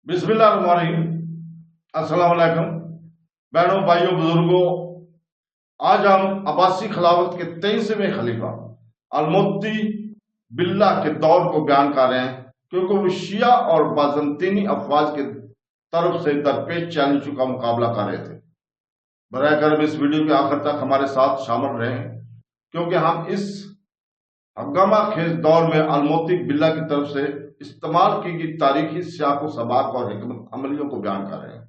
बिस्मिल्लाहिर्रहमानिर्रहीम। अस्सलाम वालेकुम बहनों, भाइयों, बुजुर्गों। आज हम अब्बासी खिलाफत के 23वें खलीफा अलमुत्ती बिल्लाह के दौर को बयान कर रहे हैं, क्योंकि वो शिया और बाज़ंतीनी अफवाज के तरफ से दरपेश चैलेंजों का मुकाबला कर रहे थे। बराए करम इस वीडियो के आखिर तक हमारे साथ शामिल रहें, क्योंकि हम इस हंगामा खेज दौर में अलमुत्ती बिल्लाह की तरफ से इस्तेमाल की गई तारीखी सियाक व सबाक और हिकमत अमलियों को बयान कर रहे हैं।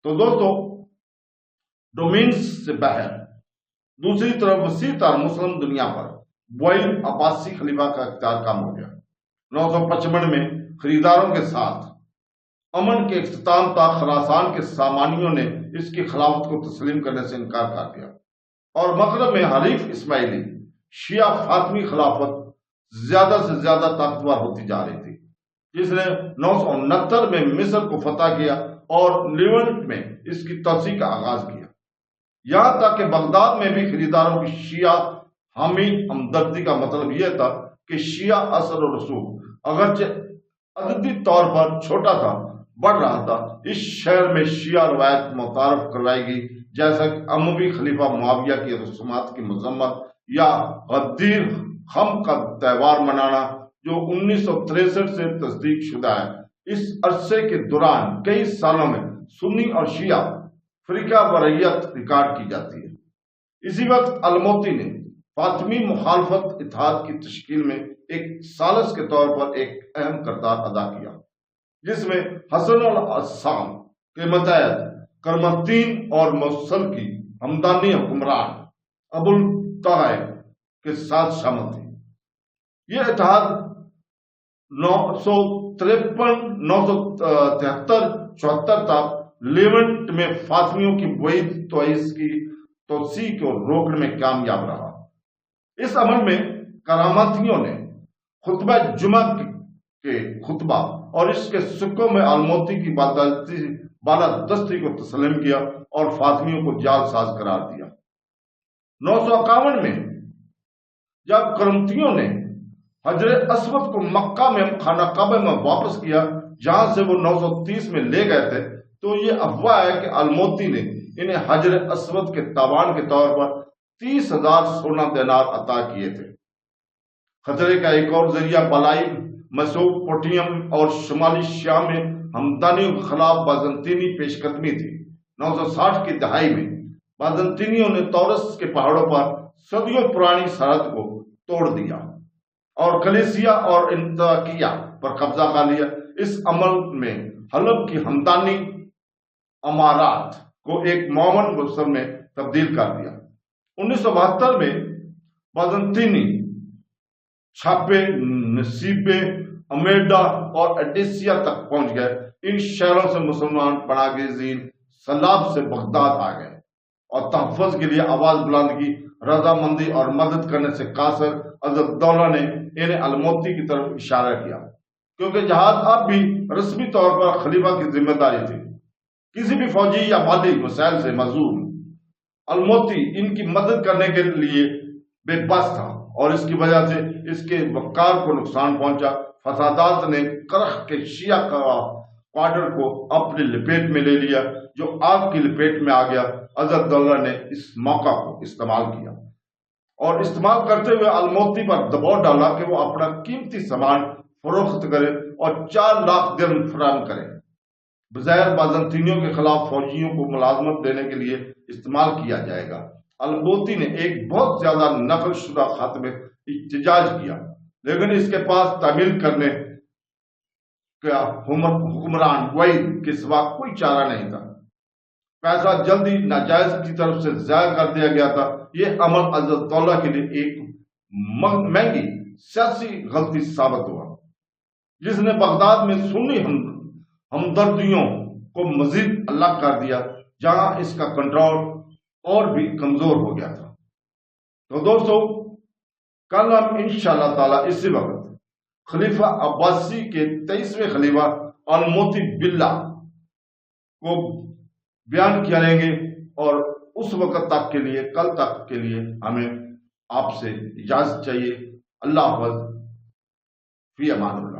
तो दोस्तों, डोमेन्स से बाहर दूसरी तरफ वसी तर मुस्लिम दुनिया पर बुआई अब्बासी खलीफा का इख्तियार कम हो गया। 955 में खरीदारों के साथ अमन के इख्तिताम तक खरासान के सामानियों ने इसकी खिलाफत को तस्लीम करने से इनकार कर दिया और मगरब में हरीफ इस्माइली शिया फातमी खिलाफत ज्यादा से ज्यादा ताकतवर होती जा रही थी, जिसने 969 में मिस्र को फतह किया और लिवेंट में इसकी तोसी का आगाज किया। यहां तक कि बगदाद में भी खरीदारों की शिया हामी हमदर्दी का मतलब यह था कि शिया असर और रसूख अगरचे अददी तौर पर छोटा था, बढ़ रहा था। इस शहर में शिया रवायत मुतारफ करवाई गई, जैसा कि अमवी खलीफा मुआविया की रसूमात की मजम्मत या गद्दीर खम का त्यौहार मनाना, जो 1963 से तस्दीक शुदा है। इस अरसे के दौरान कई सालों में सुन्नी और शिया फरीका वरयत रिकॉर्ड की जाती है। इसी वक्त अलमुत्ती ने फातमी मुखालफत इत्तेहाद की तश्कील में एक सालस के तौर पर एक अहम किरदार अदा किया, जिसमें हसन अल अस्साम के मतहत करमतीन और मौसल की हमदानी हुक्मरान अबुल तगय के साथ शामिल थे। यह इत्तेहाद 953, 973, 74 तक लेवेंट में फातमियों की वईद तोइस की तोसी को रोकने में कामयाब रहा। इस अमल में करामतियों ने खुतबा जुमा के खुतबा और इसके सिक्कों में अलमुत्ती की बालादस्ती को तस्लीम किया और फातमियों को जालसाज करार दिया। 951 में जब करमतियों ने हजर अस्वद को मक्का में खाना काबा में वापस किया, जहां से वो 930 में ले गए थे, तो ये अफवाह है कि अलमुत्ती ने इन्हें हजर अस्वद के तावान के तौर पर 30,000 सोना दिनार अता किए थे। खतरे का एक और जरिया बलाई मेसोपोटामिया और शुमाली शाम में हमदानियों के खिलाफ बाज़ंतीनी पेशकदमी थी। 960 की दहाई में बाज़ंतीनियों ने तौरस के पहाड़ों पर सदियों पुरानी सरहद को तोड़ दिया और कलीसिया और इंताकिया पर कब्जा कर लिया। इस अमल में हलब की हमदानी अमारात को एक मोमन मुसलमान में तब्दील कर दिया। 1972 में बाज़ंतीनी छापे नसीबे, अमेडा और एडेसिया तक पहुंच गए। इन शहरों से मुसलमान पनागेज़ीन सलाब से बगदाद आ गए और तहफ़्फ़ुज़ के लिए आवाज बुलंद की। रजामंदी और मदद करने से कासर अज़दौला ने इन्हें अलमुत्ती की तरफ इशारा किया, क्योंकि जहाज अब भी रस्मी तौर पर खलीफा की जिम्मेदारी थी। किसी भी फौजी या माली वसाइल से मजूर अलमुत्ती इनकी मदद करने के लिए बेबस था और इसकी वजह से इसके वक़ार को नुकसान पहुंचा। फसादात ने करख के शिया का क्वार्टर को अपनी लपेट में ले लिया, जो आग की लपेट में आ गया। अज़दौला ने इस मौका को इस्तेमाल किया और इस्तेमाल करते हुए अलमुत्ती पर दबाव डाला कि वो अपना कीमती सामान फरोख्त करे और 4 लाख दिरहम फराहम करे। बज़ाहिर बाज़ंतीनियों के खिलाफ फौजियों को मुलाजमत देने के लिए इस्तेमाल किया जाएगा। अलमुत्ती ने एक बहुत ज्यादा नकल शुदा खत में इhtजाज किया, लेकिन इसके पास तामील करने का हुक्मरान वईद के सिवा कोई चारा नहीं था। पैसा जल्दी नाजायज की तरफ से जाया कर दिया गया था। यह अमल अज़दौला के लिए एक महंगी सियासी गलती साबित हुआ, जिसने बगदाद में सुन्नी हमदर्दियों को मजीद अलग कर दिया, जहां इसका कंट्रोल और भी कमजोर हो गया था। तो दोस्तों, कल हम इंशाअल्लाह ताला इसी वक्त खलीफा अब्बासी के 23वें खलीफा अलमुत्ती बिल्लाह को बयान करेंगे और उस वक्त तक के लिए, कल तक के लिए हमें आपसे इजाजत चाहिए। अल्लाह हाफ़िज़, फ़ी अमानिल्लाह।